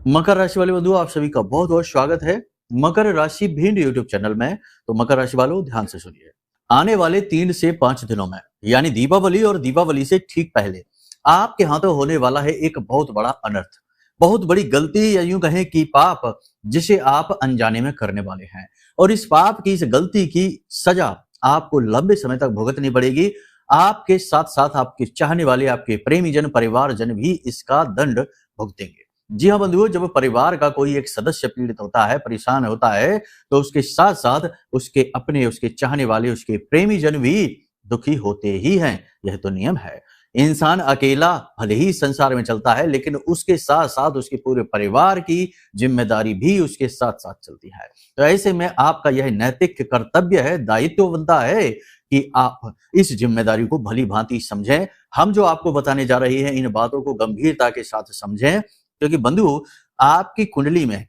मकर राशि वाले बंधुओं, आप सभी का बहुत बहुत स्वागत है मकर राशि भिंड यूट्यूब चैनल में। तो मकर राशि वालों, ध्यान से सुनिए। आने वाले 3 से 5 दिनों में, यानी दीपावली और दीपावली से ठीक पहले, आपके हाथों होने वाला है एक बहुत बड़ा अनर्थ, बहुत बड़ी गलती, या यूं कहें कि पाप, जिसे आप अनजाने में करने वाले हैं। और इस पाप की, इस गलती की सजा आपको लंबे समय तक भुगतनी पड़ेगी। आपके साथ साथ आपके चाहने वाले, आपके प्रेमीजन, परिवारजन भी इसका दंड भुगतेंगे। जी हाँ बंधुओं, जब परिवार का कोई एक सदस्य पीड़ित होता है, परेशान होता है, तो उसके साथ साथ उसके अपने, उसके चाहने वाले, उसके प्रेमी जन भी दुखी होते ही हैं। यह तो नियम है। इंसान अकेला भले ही संसार में चलता है, लेकिन उसके साथ साथ उसके पूरे परिवार की जिम्मेदारी भी उसके साथ साथ चलती है। तो ऐसे में आपका यह नैतिक कर्तव्य है, दायित्व बनता है कि आप इस जिम्मेदारी को भली भांति समझें। हम जो आपको बताने जा रहे हैं, इन बातों को गंभीरता के साथ समझें, क्योंकि बंधु, आपकी कुंडली में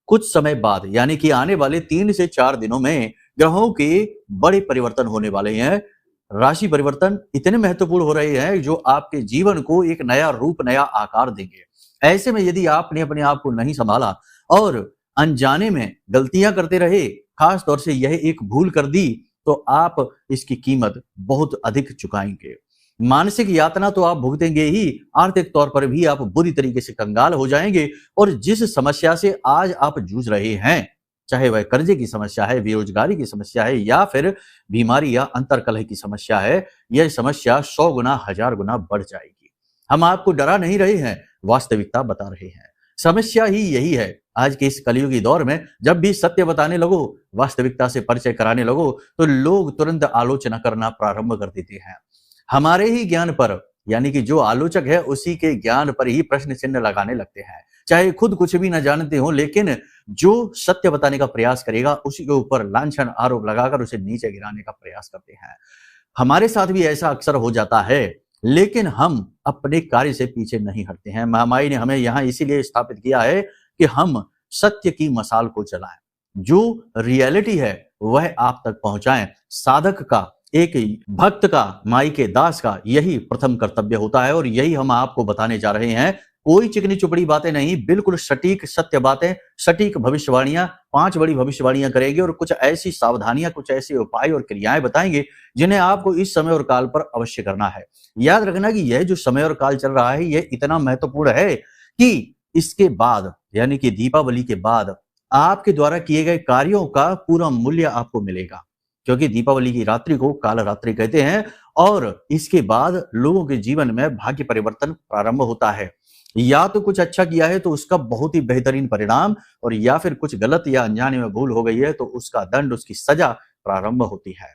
कुछ समय बाद, यानी कि आने वाले 3 से 4 दिनों में ग्रहों के बड़े परिवर्तन होने वाले हैं। राशि परिवर्तन इतने महत्वपूर्ण हो रहे हैं जो आपके जीवन को एक नया रूप, नया आकार देंगे। ऐसे में यदि आपने अपने आप को नहीं संभाला और अनजाने में गलतियां करते रहे, खास तौर से यह एक भूल कर दी, तो आप इसकी कीमत बहुत अधिक चुकाएंगे। मानसिक यातना तो आप भुगतेंगे ही, आर्थिक तौर पर भी आप बुरी तरीके से कंगाल हो जाएंगे। और जिस समस्या से आज आप जूझ रहे हैं, चाहे वह कर्जे की समस्या है, बेरोजगारी की समस्या है, या फिर बीमारी या अंतर्कलह की समस्या है, यह समस्या 100 गुना, 1000 गुना बढ़ जाएगी। हम आपको डरा नहीं रहे हैं, वास्तविकता बता रहे हैं। समस्या ही यही है। आज के इस कलयुगी दौर में जब भी सत्य बताने लगो, वास्तविकता से परिचय कराने लगो, तो लोग तुरंत आलोचना करना प्रारंभ कर देते हैं। हमारे ही ज्ञान पर, यानी कि जो आलोचक है उसी के ज्ञान पर ही प्रश्न चिन्ह लगाने लगते हैं। चाहे खुद कुछ भी न जानते हो, लेकिन जो सत्य बताने का प्रयास करेगा उसी के ऊपर लांछन आरोप लगाकर उसे नीचे गिराने का प्रयास करते हैं। हमारे साथ भी ऐसा अक्सर हो जाता है, लेकिन हम अपने कार्य से पीछे नहीं हटते हैं। महामाई ने हमें यहाँ इसीलिए स्थापित किया है कि हम सत्य की मसाल को जलाएं, जो रियलिटी है वह आप तक पहुंचाएं। साधक का, एक भक्त का, माई के दास का यही प्रथम कर्तव्य होता है, और यही हम आपको बताने जा रहे हैं। कोई चिकनी चुपड़ी बातें नहीं, बिल्कुल सटीक सत्य बातें, सटीक भविष्यवाणियां, 5 बड़ी भविष्यवाणियां करेंगे, और कुछ ऐसी सावधानियां, कुछ ऐसे उपाय और क्रियाएं बताएंगे जिन्हें आपको इस समय और काल पर अवश्य करना है। याद रखना कि यह जो समय और काल चल रहा है, यह इतना महत्वपूर्ण है कि इसके बाद, यानी कि दीपावली के बाद, आपके द्वारा किए गए कार्यों का पूरा मूल्य आपको मिलेगा। क्योंकि दीपावली की रात्रि को काल रात्रि कहते हैं, और इसके बाद लोगों के जीवन में भाग्य परिवर्तन प्रारंभ होता है। या तो कुछ अच्छा किया है तो उसका बहुत ही बेहतरीन परिणाम, और या फिर कुछ गलत या अनजाने में भूल हो गई है तो उसका दंड, उसकी सजा प्रारंभ होती है।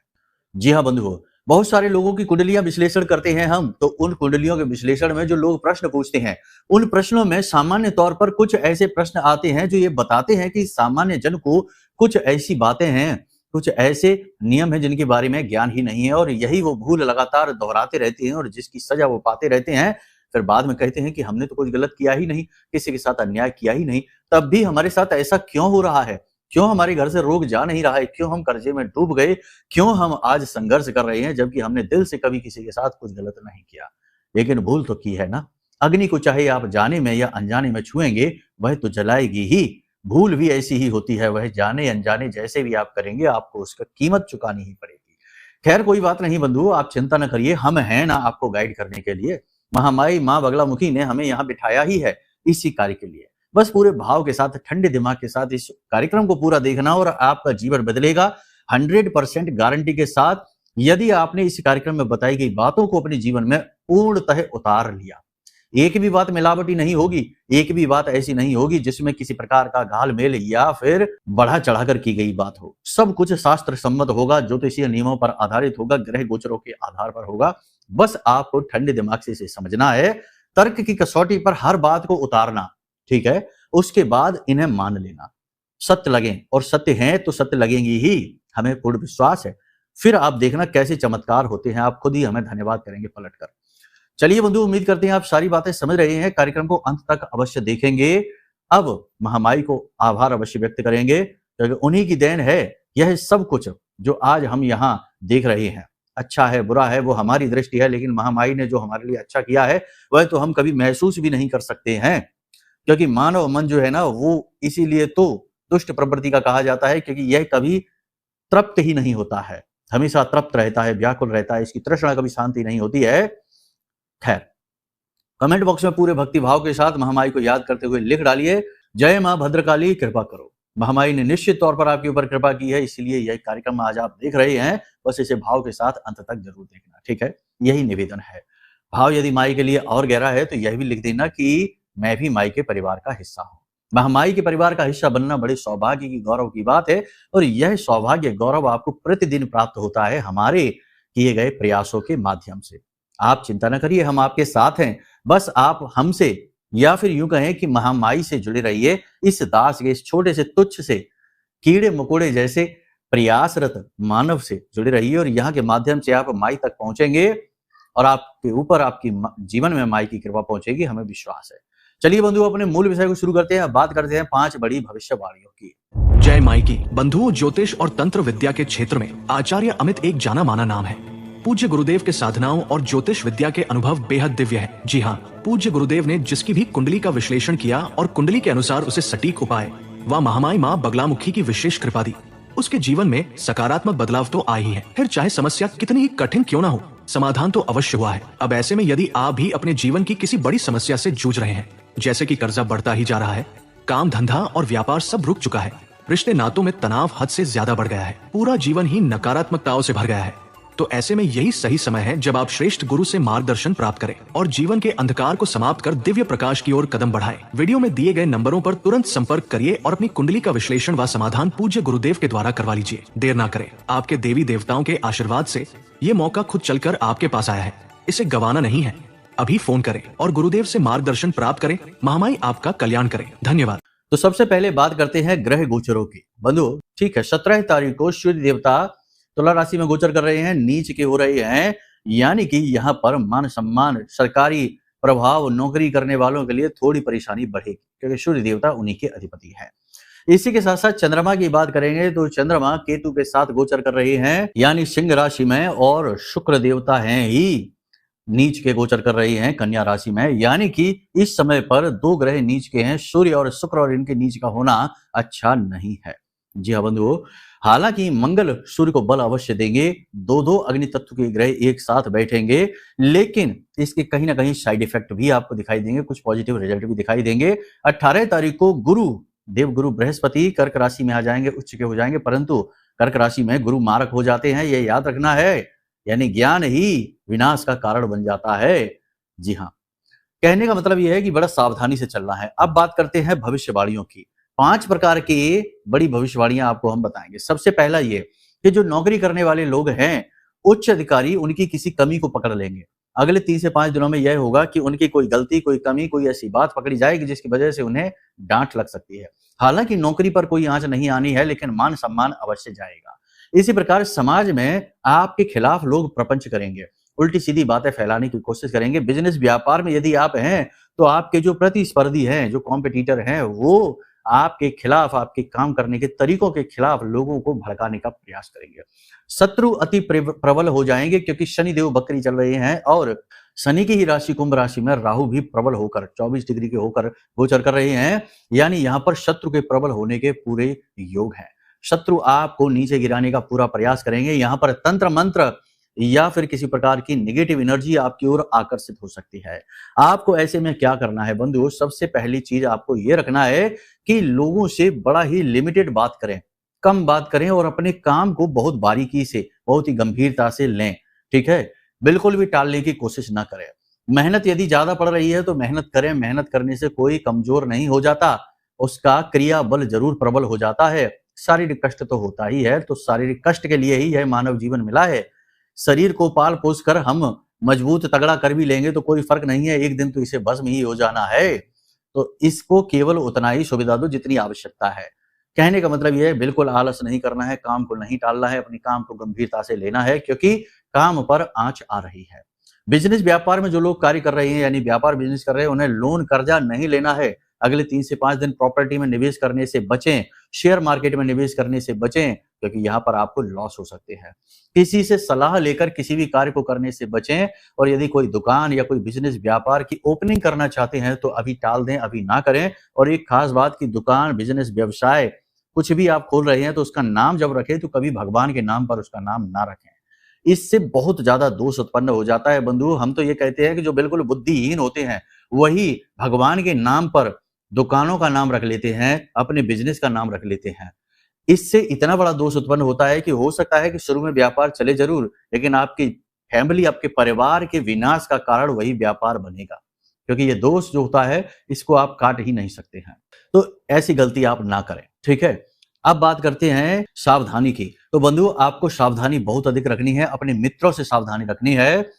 जी हाँ बंधुओं, बहुत सारे लोगों की कुंडलियां विश्लेषण करते हैं हम, तो उन कुंडलियों के विश्लेषण में जो लोग प्रश्न पूछते हैं, उन प्रश्नों में सामान्य तौर पर कुछ ऐसे प्रश्न आते हैं जो ये बताते हैं कि सामान्य जन को कुछ ऐसी बातें हैं, कुछ ऐसे नियम हैं जिनके बारे में ज्ञान ही नहीं है, और यही वो भूल लगातार दोहराते रहते हैं, और जिसकी सजा वो पाते रहते हैं। फिर बाद में कहते हैं कि हमने तो कुछ गलत किया ही नहीं, किसी के साथ अन्याय किया ही नहीं, तब भी हमारे साथ ऐसा क्यों हो रहा है? क्यों हमारे घर से रोग जा नहीं रहा है? क्यों हम कर्जे में डूब गए? क्यों हम आज संघर्ष कर रहे हैं, जबकि हमने दिल से कभी किसी के साथ कुछ गलत नहीं किया, लेकिन भूल तो की है ना। अग्नि को चाहे आप जाने में या अनजाने में छुएंगे, वह तो जलाएगी ही। भूल भी ऐसी ही होती है, वह जाने अनजाने जैसे भी आप करेंगे, आपको उसका कीमत चुकानी ही पड़ेगी। खैर कोई बात नहीं बंधु, आप चिंता न करिए, हम हैं ना आपको गाइड करने के लिए। महामाई माँ बगलामुखी ने हमें यहाँ बिठाया ही है इसी कार्य के लिए। बस पूरे भाव के साथ, ठंडे दिमाग के साथ इस कार्यक्रम को पूरा देखना, और आपका जीवन बदलेगा 100% गारंटी के साथ, यदि आपने इस कार्यक्रम में बताई गई बातों को अपने जीवन में पूर्णतः उतार लिया। एक भी बात मिलावटी नहीं होगी, एक भी बात ऐसी नहीं होगी जिसमें किसी प्रकार का घालमेल या फिर बढ़ा चढ़ाकर की गई बात हो। सब कुछ शास्त्र सम्मत होगा, ज्योतिषीय नियमों पर आधारित होगा, ग्रह गोचरों के आधार पर होगा। बस आपको ठंडे दिमाग से इसे समझना है, तर्क की कसौटी पर हर बात को उतारना, ठीक है? उसके बाद इन्हें मान लेना। सत्य लगें, और सत्य हैं तो सत्य लगेंगी ही, हमें पूर्ण विश्वास है। फिर आप देखना कैसे चमत्कार होते हैं, आप खुद ही हमें धन्यवाद करेंगे पलटकर। चलिए बंधु, उम्मीद करते हैं आप सारी बातें समझ रहे हैं, कार्यक्रम को अंत तक अवश्य देखेंगे। अब महामाई को आभार अवश्य व्यक्त करेंगे, क्योंकि उन्हीं की देन है यह सब कुछ जो आज हम यहाँ देख रहे हैं। अच्छा है बुरा है वो हमारी दृष्टि है, लेकिन महामाई ने जो हमारे लिए अच्छा किया है वह तो हम कभी महसूस भी नहीं कर सकते हैं। क्योंकि मानव मन जो है ना वो इसीलिए तो दुष्ट प्रवृत्ति का कहा जाता है, क्योंकि यह कभी तृप्त ही नहीं होता है, हमेशा तृप्त रहता है, व्याकुल रहता है, इसकी तृष्णा कभी शांति नहीं होती है। खैर, कमेंट बॉक्स में पूरे भक्ति भाव के साथ महामाई को याद करते हुए लिख डालिए, जय मां भद्रकाली कृपा करो। महामाई ने निश्चित तौर पर आपके ऊपर कृपा की है, इसलिए यह कार्यक्रम आज आप देख रहे हैं, बस इसे भाव के साथ अंत तक जरूर देखना, ठीक है? यही निवेदन है। भाव यदि माई के लिए और गहरा है तो यह भी लिख देना कि मैं भी माई के परिवार का हिस्सा हूं। महामाई के परिवार का हिस्सा बनना बड़े सौभाग्य की, गौरव की बात है, और यह सौभाग्य गौरव आपको प्रतिदिन प्राप्त होता है हमारे किए गए प्रयासों के माध्यम से। आप चिंता न करिए, हम आपके साथ हैं, बस आप हमसे या फिर यूं कहें कि महामाई से जुड़े रहिए। इस दास के, इस छोटे से तुच्छ से कीड़े मकोड़े जैसे प्रयासरत मानव से जुड़े रहिए, और यहाँ के माध्यम से आप माई तक पहुंचेंगे और आपके ऊपर, आपकी जीवन में माई की कृपा पहुंचेगी, हमें विश्वास है। चलिए बंधुओं, अपने मूल विषय को शुरू करते हैं। बात करते हैं 5 बड़ी भविष्यवाणियों की। जय माई की। बंधुओं, ज्योतिष और तंत्र विद्या के क्षेत्र में आचार्य अमित एक जाना माना नाम है। पूज्य गुरुदेव के साधनाओं और ज्योतिष विद्या के अनुभव बेहद दिव्य है। जी हाँ, पूज्य गुरुदेव ने जिसकी भी कुंडली का विश्लेषण किया और कुंडली के अनुसार उसे सटीक उपाय व महामाई माँ बगलामुखी की विशेष कृपा दी, उसके जीवन में सकारात्मक बदलाव तो आए ही है। फिर चाहे समस्या कितनी ही कठिन क्यों ना हो, समाधान तो अवश्य हुआ है। अब ऐसे में यदि आप भी अपने जीवन की किसी बड़ी समस्या से जूझ रहे हैं, जैसे कि कर्जा बढ़ता ही जा रहा है, काम धंधा और व्यापार सब रुक चुका है, रिश्ते नातों में तनाव हद से ज्यादा बढ़ गया है, पूरा जीवन ही नकारात्मकताओं से भर गया है, तो ऐसे में यही सही समय है जब आप श्रेष्ठ गुरु से मार्गदर्शन प्राप्त करें और जीवन के अंधकार को समाप्त कर दिव्य प्रकाश की ओर कदम बढ़ाएं। वीडियो में दिए गए नंबरों पर तुरंत संपर्क करिए और अपनी कुंडली का विश्लेषण व समाधान पूज्य गुरुदेव के द्वारा करवा लीजिए। देर ना करें, आपके देवी देवताओं के आशीर्वाद से ये मौका खुद चलकर आपके पास आया है, इसे गंवाना नहीं है। अभी फोन करें और गुरुदेव से मार्गदर्शन प्राप्त करें। महामाई आपका कल्याण करें। धन्यवाद। तो सबसे पहले बात करते हैं ग्रह गोचरों की। बंधु, ठीक है, 17 तारीख को सूर्य देवता तुला राशि में गोचर कर रहे हैं, नीच के हो रहे हैं, यानी कि यहाँ पर मान सम्मान, सरकारी प्रभाव, नौकरी करने वालों के लिए थोड़ी परेशानी बढ़ेगी, क्योंकि सूर्य देवता उन्हीं के अधिपति हैं। इसी के साथ साथ चंद्रमा की बात करेंगे तो चंद्रमा केतु के साथ गोचर कर रहे हैं, यानी सिंह राशि में, और शुक्र देवता हैं ही नीच के गोचर कर रही हैं कन्या राशि में, यानी कि इस समय पर 2 ग्रह नीच के हैं, सूर्य और शुक्र, और इनके नीच का होना अच्छा नहीं है। जी हाँ बंधुओं, हालांकि मंगल सूर्य को बल अवश्य देंगे, 2 अग्नि तत्व के ग्रह एक साथ बैठेंगे, लेकिन इसके कहीं ना कहीं साइड इफेक्ट भी आपको दिखाई देंगे, कुछ पॉजिटिव रिजल्ट भी दिखाई देंगे। 18 तारीख को गुरु, देवगुरु बृहस्पति कर्क राशि में आ जाएंगे, उच्च के हो जाएंगे, परंतु कर्क राशि में गुरु मारक हो जाते हैं, यह याद रखना है, यानी ज्ञान ही विनाश का कारण बन जाता है। जी हाँ, कहने का मतलब यह है कि बड़ा सावधानी से चलना है। अब बात करते हैं भविष्यवाणियों की। 5 प्रकार की बड़ी भविष्यवाणियां आपको हम बताएंगे। सबसे पहला ये कि जो नौकरी करने वाले लोग हैं, उच्च अधिकारी उनकी किसी कमी को पकड़ लेंगे। अगले 3 से 5 दिनों में यह होगा कि उनकी कोई गलती, कोई कमी, कोई ऐसी बात पकड़ी जाएगी जिसकी वजह से उन्हें डांट लग सकती है। हालांकि नौकरी पर कोई आंच नहीं आनी है, लेकिन मान सम्मान अवश्य जाएगा। इसी प्रकार समाज में आपके खिलाफ लोग प्रपंच करेंगे, उल्टी सीधी बातें फैलाने की कोशिश करेंगे। बिजनेस व्यापार में यदि आप हैं तो आपके जो प्रतिस्पर्धी हैं, जो कॉम्पिटिटर हैं, वो आपके खिलाफ, आपके काम करने के तरीकों के खिलाफ लोगों को भड़काने का प्रयास करेंगे। शत्रु अति प्रबल हो जाएंगे, क्योंकि शनि देव बकरी चल रहे हैं, और शनि की ही राशि कुंभ राशि में राहु भी प्रबल होकर 24 डिग्री के होकर गोचर कर रहे हैं, यानी यहाँ पर शत्रु के प्रबल होने के पूरे योग हैं। शत्रु आपको नीचे गिराने का पूरा प्रयास करेंगे। यहाँ पर तंत्र मंत्र या फिर किसी प्रकार की नेगेटिव एनर्जी आपकी ओर आकर्षित हो सकती है। आपको ऐसे में क्या करना है बंधुओं? सबसे पहली चीज आपको ये रखना है कि लोगों से बड़ा ही लिमिटेड बात करें, कम बात करें, और अपने काम को बहुत बारीकी से, बहुत ही गंभीरता से लें। ठीक है, बिल्कुल भी टालने की कोशिश ना करें। मेहनत यदि ज्यादा पड़ रही है तो मेहनत करें, मेहनत करने से कोई कमजोर नहीं हो जाता, उसका क्रिया बल जरूर प्रबल हो जाता है। शारीरिक कष्ट तो होता ही है, तो शारीरिक कष्ट के लिए ही यह मानव जीवन मिला है। शरीर को पाल पोस कर हम मजबूत तगड़ा कर भी लेंगे तो कोई फर्क नहीं है, एक दिन तो इसे भस्म ही हो जाना है। तो इसको केवल उतना ही सुविधा दो जितनी आवश्यकता है। कहने का मतलब यह है, बिल्कुल आलस नहीं करना है, काम को नहीं टालना है, अपने काम को गंभीरता से लेना है, क्योंकि काम पर आंच आ रही है। बिजनेस व्यापार में जो लोग कार्य कर रहे हैं, यानी व्यापार बिजनेस कर रहे हैं, उन्हें लोन कर्जा नहीं लेना है। अगले 3 से 5 दिन प्रॉपर्टी में निवेश करने से बचें, शेयर मार्केट में निवेश करने से बचें, क्योंकि यहाँ पर आपको लॉस हो सकते हैं। किसी से सलाह लेकर किसी भी कार्य को करने से बचें, और यदि कोई दुकान या कोई बिजनेस व्यापार की ओपनिंग करना चाहते हैं तो अभी टाल दें, अभी ना करें। और एक खास बात कि दुकान, बिजनेस, व्यवसाय कुछ भी आप खोल रहे हैं तो उसका नाम जब रखें तो कभी भगवान के नाम पर उसका नाम ना रखें। इससे बहुत ज्यादा दोष उत्पन्न हो जाता है बंधु। हम तो ये कहते हैं कि जो बिल्कुल बुद्धिहीन होते हैं वही भगवान के नाम पर दुकानों का नाम रख लेते हैं, अपने बिजनेस का नाम रख लेते हैं। इससे इतना बड़ा दोष उत्पन्न होता है कि हो सकता है कि शुरू में व्यापार चले जरूर, लेकिन आपकी फैमिली, आपके परिवार के विनाश का कारण वही व्यापार बनेगा, क्योंकि ये दोष जो होता है इसको आप काट ही नहीं सकते हैं। तो ऐसी गलती आप ना करें, ठीक है। अब बात करते हैं सावधानी की। तो बंधु, आपको सावधानी बहुत अधिक रखनी है, अपने मित्रों से सावधानी रखनी है।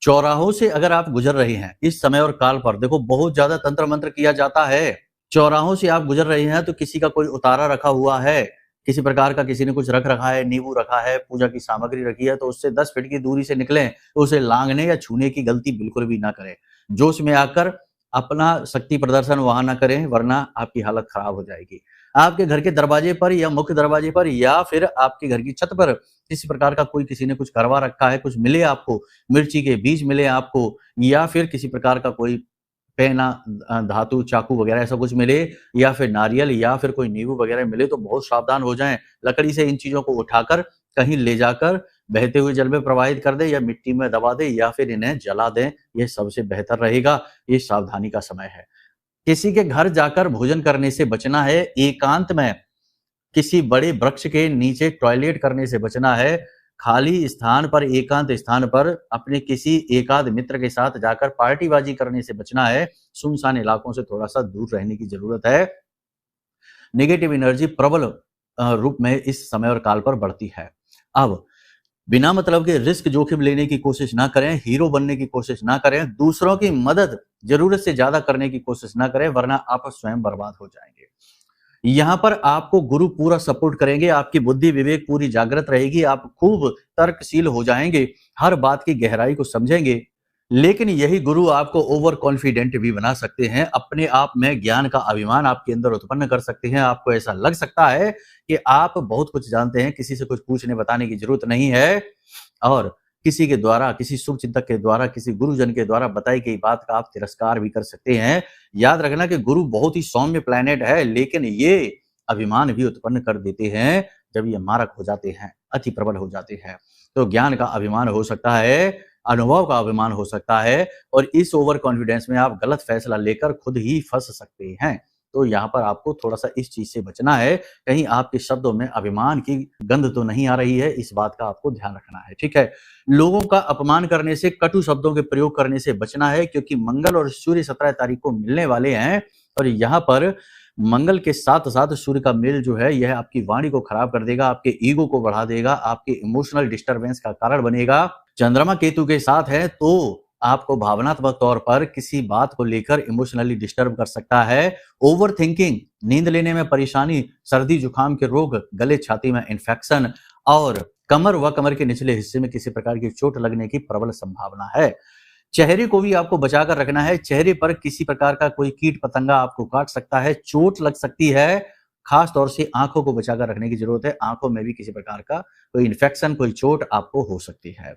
चौराहों से अगर आप गुजर रहे हैं इस समय और काल पर, देखो बहुत ज्यादा तंत्र मंत्र किया जाता है। चौराहों से आप गुजर रहे हैं तो किसी का कोई उतारा रखा हुआ है, किसी प्रकार का किसी ने कुछ रख रखा है, नींबू रखा है, पूजा की सामग्री रखी है, तो उससे 10 फीट की दूरी से निकलें, तो उसे लांघने या छूने की गलती बिल्कुल भी ना करें। जोश में आकर अपना शक्ति प्रदर्शन वहां ना करें, वरना आपकी हालत खराब हो जाएगी। आपके घर के दरवाजे पर या मुख्य दरवाजे पर या फिर आपके घर की छत पर किसी प्रकार का कोई, किसी ने कुछ करवा रखा है, कुछ मिले आपको, मिर्ची के बीज मिले आपको, या फिर किसी प्रकार का कोई पेना, धातु, चाकू वगैरह ऐसा कुछ मिले, या फिर नारियल या फिर कोई नींबू वगैरह मिले, तो बहुत सावधान हो जाएं। लकड़ी से इन चीजों को उठाकर कहीं ले जाकर बहते हुए जल में प्रवाहित कर दे, या मिट्टी में दबा दे, या फिर इन्हें जला दें। यह सबसे बेहतर रहेगा। ये सावधानी का समय है। किसी के घर जाकर भोजन करने से बचना है। एकांत में किसी बड़े वृक्ष के नीचे टॉयलेट करने से बचना है। खाली स्थान पर, एकांत स्थान पर अपने किसी एकाध मित्र के साथ जाकर पार्टीबाजी करने से बचना है। सुनसान इलाकों से थोड़ा सा दूर रहने की जरूरत है। नेगेटिव एनर्जी प्रबल रूप में इस समय और काल पर बढ़ती है। अब बिना मतलब के रिस्क, जोखिम लेने की कोशिश ना करें, हीरो बनने की कोशिश ना करें, दूसरों की मदद जरूरत से ज्यादा करने की कोशिश ना करें, वरना आप स्वयं बर्बाद हो जाएंगे। यहाँ पर आपको गुरु पूरा सपोर्ट करेंगे, आपकी बुद्धि विवेक पूरी जागृत रहेगी, आप खूब तर्कशील हो जाएंगे, हर बात की गहराई को समझेंगे। लेकिन यही गुरु आपको ओवर कॉन्फिडेंट भी बना सकते हैं, अपने आप में ज्ञान का अभिमान आपके अंदर उत्पन्न कर सकते हैं। आपको ऐसा लग सकता है कि आप बहुत कुछ जानते हैं, किसी से कुछ पूछने बताने की जरूरत नहीं है, और किसी के द्वारा, किसी शुभ चिंतक के द्वारा, किसी गुरुजन के द्वारा बताई गई बात का आप तिरस्कार भी कर सकते हैं। याद रखना कि गुरु बहुत ही सौम्य प्लैनेट है, लेकिन ये अभिमान भी उत्पन्न कर देते हैं जब ये मारक हो जाते हैं, अति प्रबल हो जाते हैं। तो ज्ञान का अभिमान हो सकता है, अनुभव का अभिमान हो सकता है, और इस ओवर कॉन्फिडेंस में आप गलत फैसला लेकर खुद ही फंस सकते हैं। तो यहाँ पर आपको थोड़ा सा इस चीज से बचना है। कहीं आपके शब्दों में अभिमान की गंध तो नहीं आ रही है, इस बात का आपको ध्यान रखना है, ठीक है। लोगों का अपमान करने से, कटु शब्दों के प्रयोग करने से बचना है, क्योंकि मंगल और सूर्य 17 तारीख को मिलने वाले हैं, और यहाँ पर मंगल के साथ साथ सूर्य का मेल जो है यह आपकी वाणी को खराब कर देगा, आपके ईगो को बढ़ा देगा, आपके इमोशनल डिस्टरबेंस का कारण बनेगा। चंद्रमा केतु के साथ है तो आपको भावनात्मक तौर पर किसी बात को लेकर इमोशनली डिस्टर्ब कर सकता है। ओवर थिंकिंग, नींद लेने में परेशानी, सर्दी जुकाम के रोग, गले छाती में इन्फेक्शन, और कमर व कमर के निचले हिस्से में किसी प्रकार की चोट लगने की प्रबल संभावना है। चेहरे को भी आपको बचाकर रखना है। चेहरे पर किसी प्रकार का कोई कीट पतंगा आपको काट सकता है, चोट लग सकती है। खास तौर से आंखों को बचाकर रखने की जरूरत है। आंखों में भी किसी प्रकार का कोई इन्फेक्शन, कोई चोट आपको हो सकती है।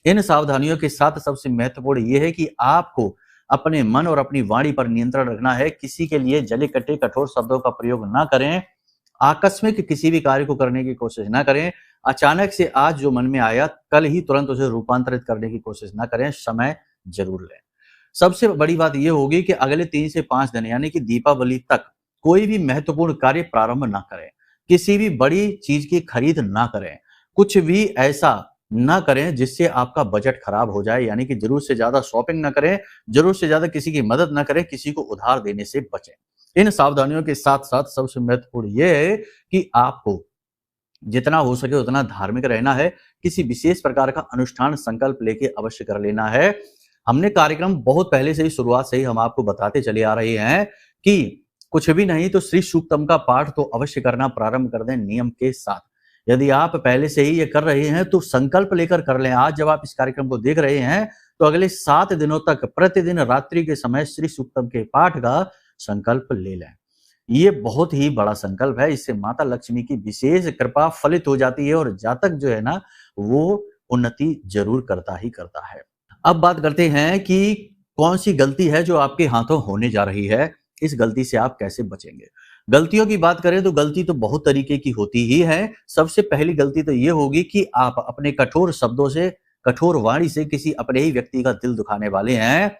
इन सावधानियों के साथ सबसे महत्वपूर्ण यह है कि आपको अपने मन और अपनी वाणी पर नियंत्रण रखना है। किसी के लिए जले कटे कठोर शब्दों का प्रयोग ना करें। आकस्मिक किसी भी कार्य को करने की कोशिश ना करें। अचानक से आज जो मन में आया कल ही तुरंत उसे रूपांतरित करने की कोशिश ना करें, समय जरूर लें। सबसे बड़ी बात यह होगी कि अगले 3 से 5 दिन यानी कि दीपावली तक कोई भी महत्वपूर्ण कार्य प्रारंभ ना करें, किसी भी बड़ी चीज की खरीद ना करें, कुछ भी ऐसा ना करें जिससे आपका बजट खराब हो जाए, यानी कि जरूरत से ज्यादा शॉपिंग ना करें, जरूरत से ज्यादा किसी की मदद ना करें, किसी को उधार देने से बचें। इन सावधानियों के साथ साथ सबसे महत्वपूर्ण यह है कि आपको जितना हो सके उतना धार्मिक रहना है। किसी विशेष प्रकार का अनुष्ठान संकल्प लेके अवश्य कर लेना है। हमने कार्यक्रम बहुत पहले से ही, शुरुआत से ही हम आपको बताते चले आ रहे हैं कि कुछ भी नहीं तो श्री सूक्तम का पाठ तो अवश्य करना प्रारंभ कर दें नियम के साथ। यदि आप पहले से ही ये कर रहे हैं तो संकल्प लेकर कर लें। आज जब आप इस कार्यक्रम को देख रहे हैं तो अगले 7 दिनों तक प्रतिदिन रात्रि के समय श्री सूक्तम के पाठ का संकल्प ले लें। ये बहुत ही बड़ा संकल्प है। इससे माता लक्ष्मी की विशेष कृपा फलित हो जाती है और जातक जो है ना वो उन्नति जरूर करता ही करता है। अब बात करते हैं कि कौन सी गलती है जो आपके हाथों होने जा रही है, इस गलती से आप कैसे बचेंगे। गलतियों की बात करें तो गलती तो बहुत तरीके की होती ही है। सबसे पहली गलती तो ये होगी कि आप अपने कठोर शब्दों से, कठोर वाणी से किसी अपने ही व्यक्ति का दिल दुखाने वाले हैं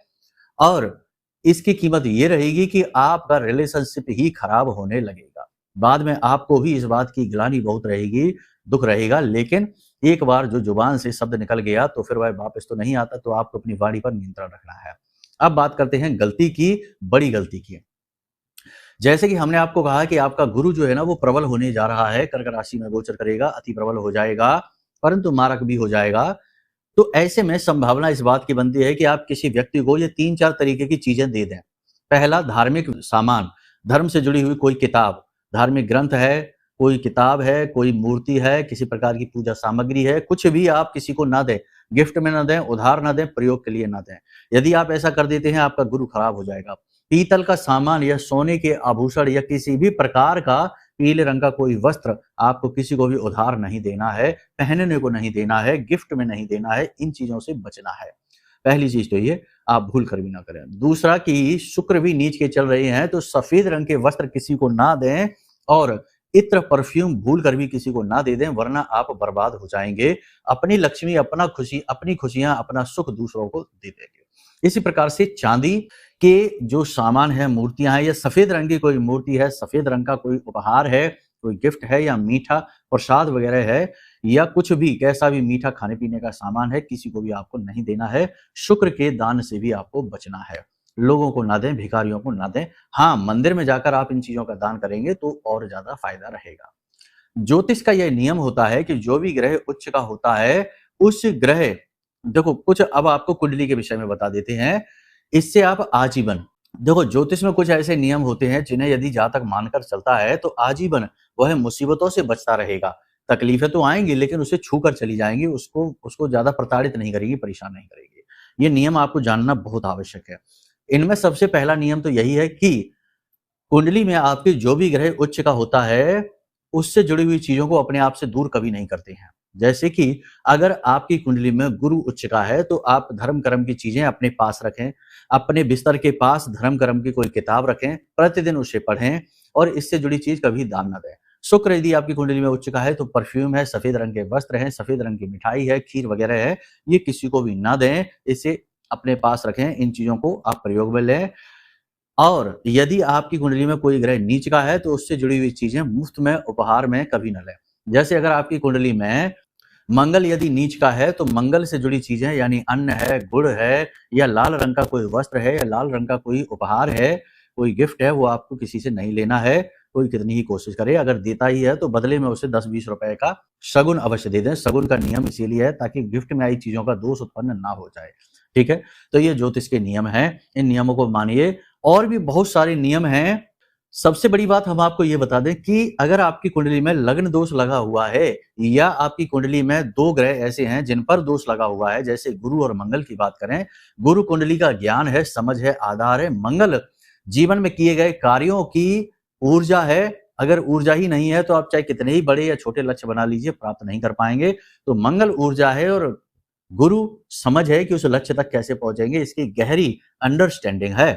और इसकी कीमत ये रहेगी कि आपका रिलेशनशिप ही खराब होने लगेगा। बाद में आपको भी इस बात की ग्लानि बहुत रहेगी, दुख रहेगा, लेकिन एक बार जो जुबान से शब्द निकल गया तो फिर वह वापस तो नहीं आता, तो आपको अपनी वाणी पर नियंत्रण रखना है। अब बात करते हैं गलती की, बड़ी गलती की। जैसे कि हमने आपको कहा कि आपका गुरु जो है ना वो प्रबल होने जा रहा है, कर्क राशि में गोचर करेगा, अति प्रबल हो जाएगा, परंतु मारक भी हो जाएगा। तो ऐसे में संभावना इस बात की बनती है कि आप किसी व्यक्ति को ये 3-4 तरीके की चीजें दे दें। पहला, धार्मिक सामान, धर्म से जुड़ी हुई कोई किताब, धार्मिक ग्रंथ है, कोई किताब है, कोई मूर्ति है, किसी प्रकार की पूजा सामग्री है, कुछ भी आप किसी को ना दें, गिफ्ट में ना दें, उधार ना दें, प्रयोग के लिए ना दें। यदि आप ऐसा कर देते हैं आपका गुरु खराब हो जाएगा। पीतल का सामान या सोने के आभूषण या किसी भी प्रकार का पीले रंग का कोई वस्त्र आपको किसी को भी उधार नहीं देना है, पहनने को नहीं देना है, गिफ्ट में नहीं देना है, इन चीजों से बचना है। पहली चीज तो ये आप भूल कर भी ना करें। दूसरा कि शुक्र भी नीच के चल रहे हैं तो सफेद रंग के वस्त्र किसी को ना दें और इत्र परफ्यूम भूल कर भी किसी को ना दे दें, वरना आप बर्बाद हो जाएंगे। अपनी लक्ष्मी, अपनी खुशियां, अपना सुख दूसरों को दे देंगे। इसी प्रकार से चांदी के जो सामान है, मूर्तियां हैं, या सफेद रंग की कोई मूर्ति है, सफेद रंग का कोई उपहार है, कोई गिफ्ट है या मीठा प्रसाद वगैरह है या कुछ भी कैसा भी मीठा खाने पीने का सामान है, किसी को भी आपको नहीं देना है। शुक्र के दान से भी आपको बचना है। लोगों को ना दें, भिखारियों को ना दें। हाँ, मंदिर में जाकर आप इन चीजों का दान करेंगे तो और ज्यादा फायदा रहेगा। ज्योतिष का यह नियम होता है कि जो भी ग्रह उच्च का होता है, उस ग्रह, देखो कुछ अब आपको कुंडली के विषय में बता देते हैं, इससे आप आजीवन, देखो ज्योतिष में कुछ ऐसे नियम होते हैं जिन्हें यदि जातक मानकर चलता है तो आजीवन वह मुसीबतों से बचता रहेगा। तकलीफें तो आएंगी लेकिन उसे छू कर चली जाएंगी, उसको उसको ज्यादा प्रताड़ित नहीं करेगी, परेशान नहीं करेगी। ये नियम आपको जानना बहुत आवश्यक है। इनमें सबसे पहला नियम तो यही है कि कुंडली में आपके जो भी ग्रह उच्च का होता है, उससे जुड़ी हुई चीजों को अपने आप से दूर कभी नहीं करते हैं। जैसे कि अगर आपकी कुंडली में गुरु उच्च का है तो आप धर्म कर्म की चीजें अपने पास रखें, अपने बिस्तर के पास धर्म कर्म की कोई किताब रखें, प्रतिदिन उसे पढ़ें और इससे जुड़ी चीज कभी दान न दें। शुक्र यदि आपकी कुंडली में उच्च का है तो परफ्यूम है, सफेद रंग के वस्त्र हैं, सफेद रंग की मिठाई है, खीर वगैरह है, ये किसी को भी ना दें, इसे अपने पास रखें, इन चीजों को आप प्रयोग में लें। और यदि आपकी कुंडली में कोई ग्रह नीच का है तो उससे जुड़ी हुई चीजें मुफ्त में उपहार में कभी न लें। जैसे अगर आपकी कुंडली में मंगल यदि नीच का है तो मंगल से जुड़ी चीजें यानी अन्न है, गुड़ है या लाल रंग का कोई वस्त्र है या लाल रंग का कोई उपहार है, कोई गिफ्ट है, वो आपको किसी से नहीं लेना है। कोई कितनी ही कोशिश करे, अगर देता ही है तो बदले में उसे 10-20 रुपए का शगुन अवश्य दे दें। शगुन का नियम इसीलिए है ताकि गिफ्ट में आई चीजों का दोष उत्पन्न ना हो जाए। ठीक है, तो ये ज्योतिष के नियम हैं, इन नियमों को मानिए। और भी बहुत सारे नियम हैं। सबसे बड़ी बात हम आपको ये बता दें कि अगर आपकी कुंडली में लग्न दोष लगा हुआ है या आपकी कुंडली में दो ग्रह ऐसे हैं जिन पर दोष लगा हुआ है, जैसे गुरु और मंगल की बात करें, गुरु कुंडली का ज्ञान है, समझ है, आधार है, मंगल जीवन में किए गए कार्यों की ऊर्जा है। अगर ऊर्जा ही नहीं है तो आप चाहे कितने ही बड़े या छोटे लक्ष्य बना लीजिए, प्राप्त नहीं कर पाएंगे। तो मंगल ऊर्जा है और गुरु समझ है कि उस लक्ष्य तक कैसे पहुंचेंगे, इसकी गहरी अंडरस्टैंडिंग है।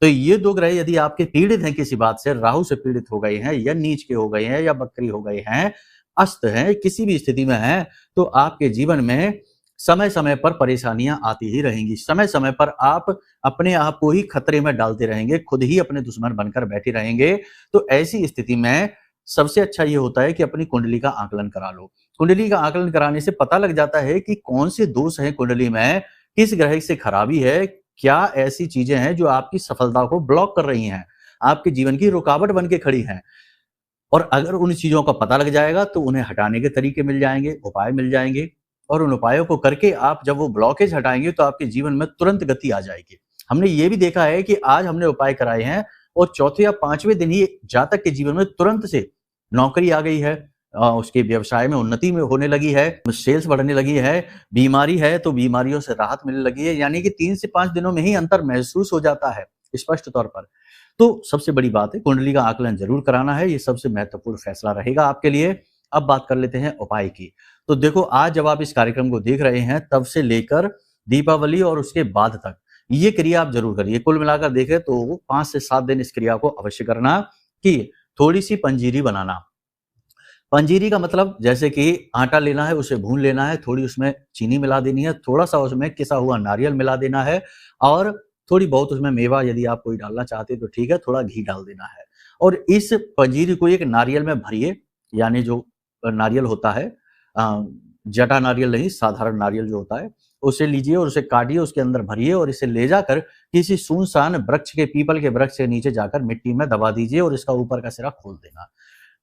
तो ये दो ग्रह यदि आपके पीड़ित हैं किसी बात से, राहु से पीड़ित हो गए हैं या नीच के हो गए हैं या बकरी हो गए हैं, अस्त हैं, किसी भी स्थिति में हैं, तो आपके जीवन में समय समय पर परेशानियां आती ही रहेंगी। समय समय पर आप अपने आप को ही खतरे में डालते रहेंगे, खुद ही अपने दुश्मन बनकर बैठे रहेंगे। तो ऐसी स्थिति में सबसे अच्छा ये होता है कि अपनी कुंडली का आकलन करा लो। कुंडली का आकलन कराने से पता लग जाता है कि कौन से दोष हैं कुंडली में, किस ग्रह से खराबी है, क्या ऐसी चीजें हैं जो आपकी सफलता को ब्लॉक कर रही हैं, आपके जीवन की रुकावट बन के खड़ी हैं। और अगर उन चीजों का पता लग जाएगा तो उन्हें हटाने के तरीके मिल जाएंगे, उपाय मिल जाएंगे, और उन उपायों को करके आप जब वो ब्लॉकेज हटाएंगे तो आपके जीवन में तुरंत गति आ जाएगी। हमने ये भी देखा है कि आज हमने उपाय कराए हैं और चौथे या पांचवें दिन ही जातक के जीवन में तुरंत से नौकरी आ गई है, उसके व्यवसाय में उन्नति में होने लगी है, सेल्स बढ़ने लगी है, बीमारी है तो बीमारियों से राहत मिलने लगी है। यानी कि 3 से 5 दिनों में ही अंतर महसूस हो जाता है स्पष्ट तौर पर। तो सबसे बड़ी बात है कुंडली का आकलन जरूर कराना है, ये सबसे महत्वपूर्ण फैसला रहेगा आपके लिए। अब बात कर लेते हैं उपाय की। तो देखो, आज जब आप इस कार्यक्रम को देख रहे हैं तब से लेकर दीपावली और उसके बाद तक ये क्रिया आप जरूर करिए। कुल मिलाकर देखें तो 5 से 7 दिन इस क्रिया को अवश्य करना। कि थोड़ी सी पंजीरी बनाना। पंजीरी का मतलब जैसे कि आटा लेना है, उसे भून लेना है, थोड़ी उसमें चीनी मिला देनी है, थोड़ा सा उसमें किसा हुआ नारियल मिला देना है और थोड़ी बहुत उसमें मेवा यदि आप कोई डालना चाहते हैं तो ठीक है, थोड़ा घी डाल देना है। और इस पंजीरी को एक नारियल में भरिए, यानी जो नारियल होता है, जटा नारियल नहीं, साधारण नारियल जो होता है उसे लीजिए और उसे काटिए, उसके अंदर भरिए और इसे ले जाकर किसी सुनसान वृक्ष के, पीपल के वृक्ष के नीचे जाकर मिट्टी में दबा दीजिए और इसका ऊपर का सिरा खोल देना।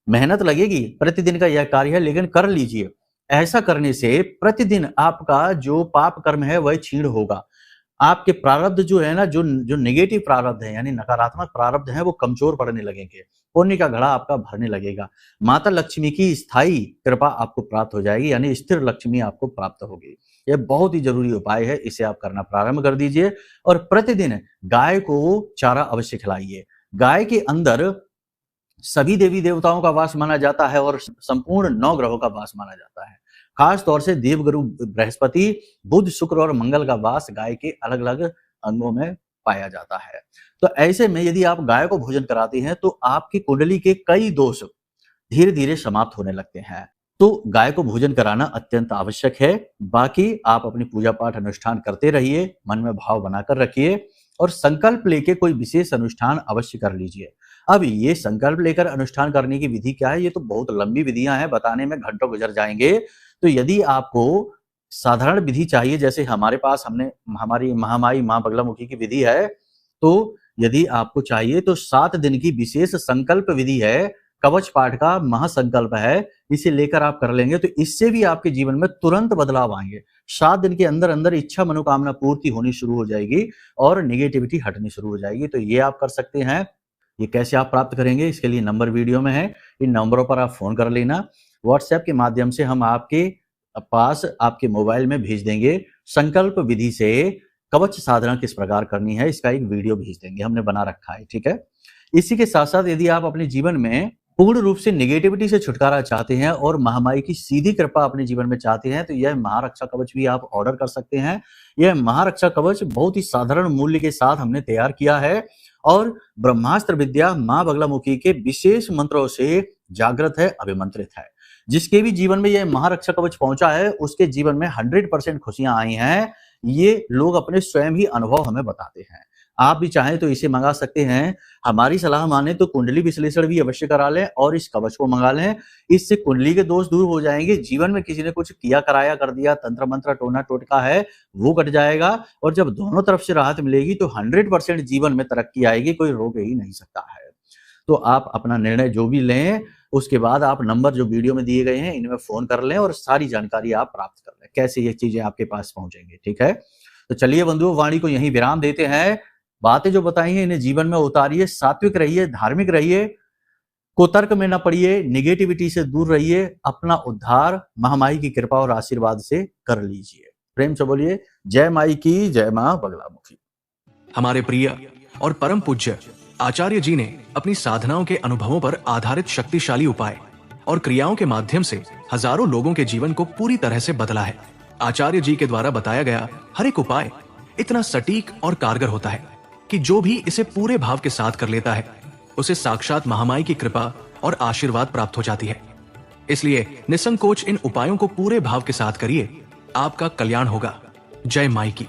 मेहनत लगेगी, प्रतिदिन का यह कार्य है, लेकिन कर लीजिए। ऐसा करने से प्रतिदिन आपका जो पाप कर्म है वह क्षीण होगा। आपके प्रारब्ध जो है ना, जो नेगेटिव प्रारब्ध है यानी नकारात्मक प्रारब्ध है, वो कमजोर पड़ने लगेंगे, पुण्य का घड़ा आपका भरने लगेगा। माता लक्ष्मी की स्थायी कृपा आपको प्राप्त हो जाएगी, यानी स्थिर लक्ष्मी आपको प्राप्त होगी। यह बहुत ही जरूरी उपाय है, इसे आप करना प्रारंभ कर दीजिए। और प्रतिदिन गाय को चारा अवश्य खिलाइए। गाय के अंदर सभी देवी देवताओं का वास माना जाता है और संपूर्ण 9 ग्रहों का वास माना जाता है। खास तौर से देवगुरु बृहस्पति, बुध, शुक्र और मंगल का वास गाय के अलग अलग अंगों में पाया जाता है। तो ऐसे में यदि आप गाय को भोजन कराते हैं तो आपकी कुंडली के कई दोष धीरे धीरे समाप्त होने लगते हैं। तो गाय को भोजन कराना अत्यंत आवश्यक है। बाकी आप अपनी पूजा पाठ अनुष्ठान करते रहिए, मन में भाव बनाकर रखिए और संकल्प लेके कोई विशेष अनुष्ठान अवश्य कर लीजिए। अब ये संकल्प लेकर अनुष्ठान करने की विधि क्या है, ये तो बहुत लंबी विधियां हैं, बताने में घंटों गुजर जाएंगे। तो यदि आपको साधारण विधि चाहिए, जैसे हमारे पास हमारी महामाई मां बगलामुखी की विधि है, तो यदि आपको चाहिए तो 7 दिन की विशेष संकल्प विधि है, कवच पाठ का महासंकल्प है, इसे लेकर आप कर लेंगे तो इससे भी आपके जीवन में तुरंत बदलाव आएंगे। 7 दिन के अंदर अंदर इच्छा मनोकामना पूर्ति होनी शुरू हो जाएगी और नेगेटिविटी हटनी शुरू हो जाएगी। तो ये आप कर सकते हैं। ये कैसे आप प्राप्त करेंगे, इसके लिए नंबर वीडियो में है, इन नंबरों पर आप फोन कर लेना। व्हाट्सएप के माध्यम से हम आपके पास आपके मोबाइल में भेज देंगे संकल्प विधि से कवच साधना किस प्रकार करनी है, इसका एक वीडियो भेज देंगे, हमने बना रखा है, ठीक है। इसी के साथ साथ यदि आप अपने जीवन में पूर्ण रूप से नेगेटिविटी से छुटकारा चाहते हैं और महामाई की सीधी कृपा अपने जीवन में चाहते हैं तो यह महारक्षा कवच भी आप ऑर्डर कर सकते हैं। यह महारक्षा कवच बहुत ही साधारण मूल्य के साथ हमने तैयार किया है और ब्रह्मास्त्र विद्या मां बगलामुखी के विशेष मंत्रों से जागृत है, अभिमंत्रित है। जिसके भी जीवन में यह महारक्षा कवच पहुंचा है उसके जीवन में 100% खुशियां आई हैं। ये लोग अपने स्वयं ही अनुभव हमें बताते हैं। आप भी चाहें तो इसे मंगा सकते हैं। हमारी सलाह माने तो कुंडली विश्लेषण भी अवश्य करा लें और इस कवच को मंगा लें। इससे कुंडली के दोष दूर हो जाएंगे। जीवन में किसी ने कुछ किया कराया कर दिया, तंत्र मंत्र टोना टोटका है, वो कट जाएगा और जब दोनों तरफ से राहत मिलेगी तो 100% जीवन में तरक्की आएगी, कोई रोक ही नहीं सकता है। तो आप अपना निर्णय जो भी लें उसके बाद आप नंबर जो वीडियो में दिए गए हैं इनमें फोन कर लें और सारी जानकारी आप प्राप्त कर लें कैसे ये चीजें आपके पास पहुंचेंगी, ठीक है। तो चलिए बंधुओं, वाणी को यहीं विराम देते हैं। बातें जो बताई हैं इन्हें जीवन में उतारिए, सात्विक रहिए, धार्मिक रहिए, कुतर्क में न पड़िए, निगेटिविटी से दूर रहिए, अपना उद्धार महामाई की कृपा और आशीर्वाद से कर लीजिए। प्रेम से बोलिए जय माई की, जय मां बगलामुखी। हमारे प्रिय और परम पूज्य आचार्य जी ने अपनी साधनाओं के अनुभवों पर आधारित शक्तिशाली उपाय और क्रियाओं के माध्यम से हजारों लोगों के जीवन को पूरी तरह से बदला है। आचार्य जी के द्वारा बताया गया हर एक उपाय इतना सटीक और कारगर होता है कि जो भी इसे पूरे भाव के साथ कर लेता है उसे साक्षात महामाई की कृपा और आशीर्वाद प्राप्त हो जाती है। इसलिए निसंकोच इन उपायों को पूरे भाव के साथ करिए, आपका कल्याण होगा। जय माई की।